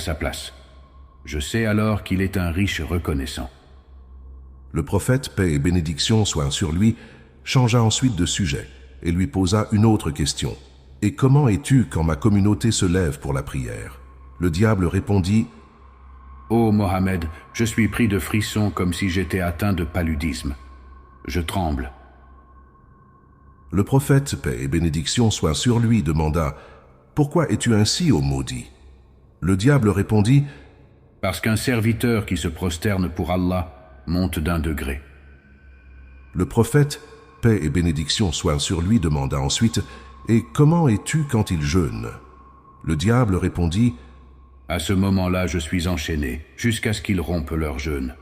à sa place. Je sais alors qu'il est un riche reconnaissant. Le prophète, paix et bénédiction soient sur lui, changea ensuite de sujet et lui posa une autre question. « Et comment es-tu quand ma communauté se lève pour la prière ?» Le diable répondit « Ô Mohammed, je suis pris de frissons comme si j'étais atteint de paludisme. Je tremble. » Le prophète, paix et bénédiction soient sur lui, demanda « Pourquoi es-tu ainsi, ô maudit ?» Le diable répondit « Parce qu'un serviteur qui se prosterne pour Allah monte d'un degré. » Le prophète, paix et bénédiction soient sur lui, demanda ensuite « Et comment es-tu quand il jeûne ?» Le diable répondit « À ce moment-là, je suis enchaîné, jusqu'à ce qu'ils rompent leur jeûne. »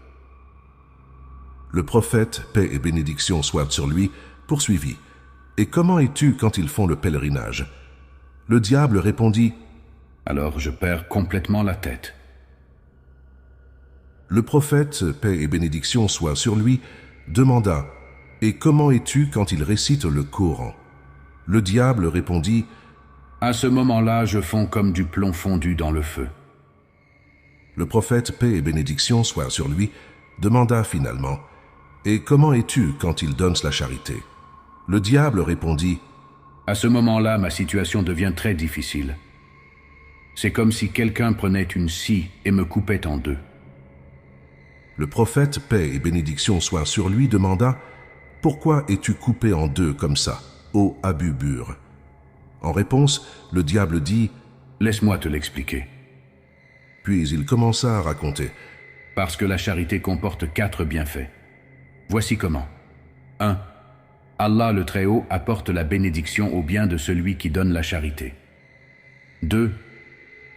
Le prophète, paix et bénédiction soient sur lui, poursuivit « Et comment es-tu quand ils font le pèlerinage ?» Le diable répondit « Alors je perds complètement la tête. » Le prophète, paix et bénédiction soient sur lui, demanda « Et comment es-tu quand ils récitent le Coran ?» Le diable répondit « À ce moment-là, je fonds comme du plomb fondu dans le feu. » Le prophète, paix et bénédiction soient sur lui, demanda finalement « Et comment es-tu quand ils donnent la charité ?» Le diable répondit « À ce moment-là, ma situation devient très difficile. C'est comme si quelqu'un prenait une scie et me coupait en deux. » Le prophète, paix et bénédiction soient sur lui, demanda « Pourquoi es-tu coupé en deux comme ça, ô Abu Bur ?» En réponse, le diable dit « Laisse-moi te l'expliquer. » Puis il commença à raconter « Parce que la charité comporte 4 bienfaits. Voici comment. 1. Allah le Très-Haut apporte la bénédiction au bien de celui qui donne la charité. 2.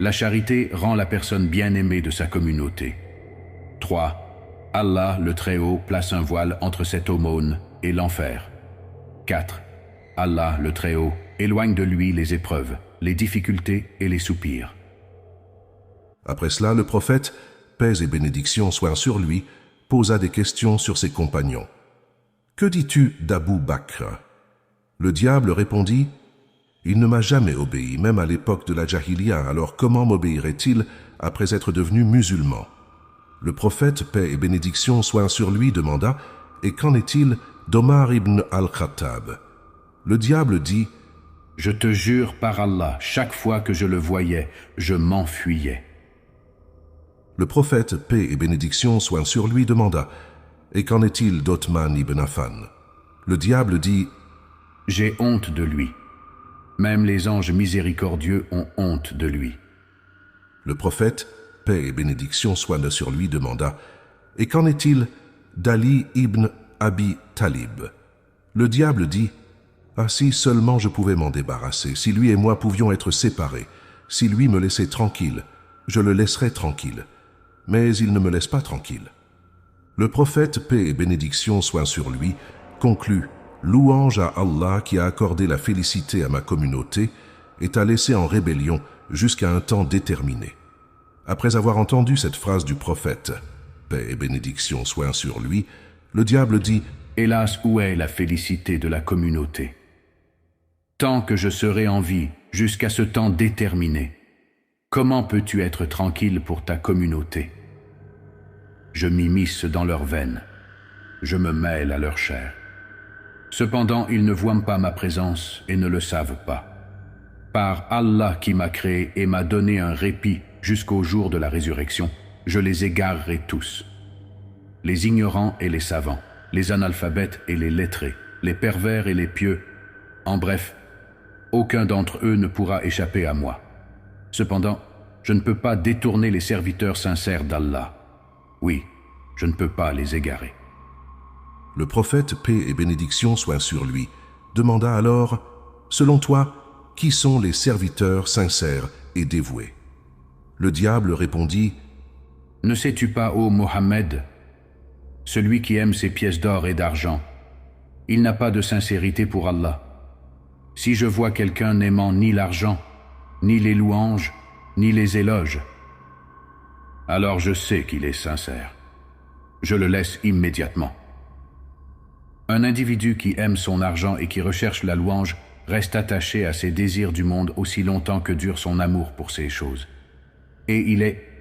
La charité rend la personne bien-aimée de sa communauté. 3. Allah le Très-Haut place un voile entre cette aumône et l'enfer. 4. Allah le Très-Haut éloigne de lui les épreuves, les difficultés et les soupirs. Après cela, le prophète, paix et bénédiction soient sur lui, posa des questions sur ses compagnons. « Que dis-tu d'Abu Bakr ?» Le diable répondit « Il ne m'a jamais obéi, même à l'époque de la Jahiliya, alors comment m'obéirait-il après être devenu musulman ?» Le prophète, paix et bénédiction soient sur lui, demanda « Et qu'en est-il d'Omar ibn al-Khattab ?» Le diable dit « Je te jure par Allah, chaque fois que je le voyais, je m'enfuyais. » Le prophète, paix et bénédiction soient sur lui, demanda « Et qu'en est-il d'Othman ibn Affan ?» Le diable dit « J'ai honte de lui. Même les anges miséricordieux ont honte de lui. » Le prophète, paix et bénédiction soient sur lui, demanda « Et qu'en est-il d'Ali ibn Abi Talib ?» Le diable dit « Ah, si seulement je pouvais m'en débarrasser, si lui et moi pouvions être séparés, si lui me laissait tranquille, je le laisserais tranquille. Mais il ne me laisse pas tranquille. » Le prophète, paix et bénédiction soient sur lui, conclut « Louange à Allah qui a accordé la félicité à ma communauté et t'a laissé en rébellion jusqu'à un temps déterminé. » Après avoir entendu cette phrase du prophète, paix et bénédiction soient sur lui, le diable dit « Hélas, où est la félicité de la communauté? Tant que je serai en vie, jusqu'à ce temps déterminé, comment peux-tu être tranquille pour ta communauté? Je m'immisce dans leurs veines, je me mêle à leur chair. Cependant, ils ne voient pas ma présence et ne le savent pas. Par Allah qui m'a créé et m'a donné un répit jusqu'au jour de la résurrection, je les égarerai tous. Les ignorants et les savants, les analphabètes et les lettrés, les pervers et les pieux, en bref, aucun d'entre eux ne pourra échapper à moi. Cependant, je ne peux pas détourner les serviteurs sincères d'Allah. Oui, je ne peux pas les égarer. » Le prophète, paix et bénédiction soient sur lui, demanda alors « Selon toi, qui sont les serviteurs sincères et dévoués ?» Le diable répondit « Ne sais-tu pas, ô Mohammed, celui qui aime ses pièces d'or et d'argent, il n'a pas de sincérité pour Allah. Si je vois quelqu'un n'aimant ni l'argent, ni les louanges, ni les éloges, alors je sais qu'il est sincère. Je le laisse immédiatement. Un individu qui aime son argent et qui recherche la louange reste attaché à ses désirs du monde aussi longtemps que dure son amour pour ces choses. et il est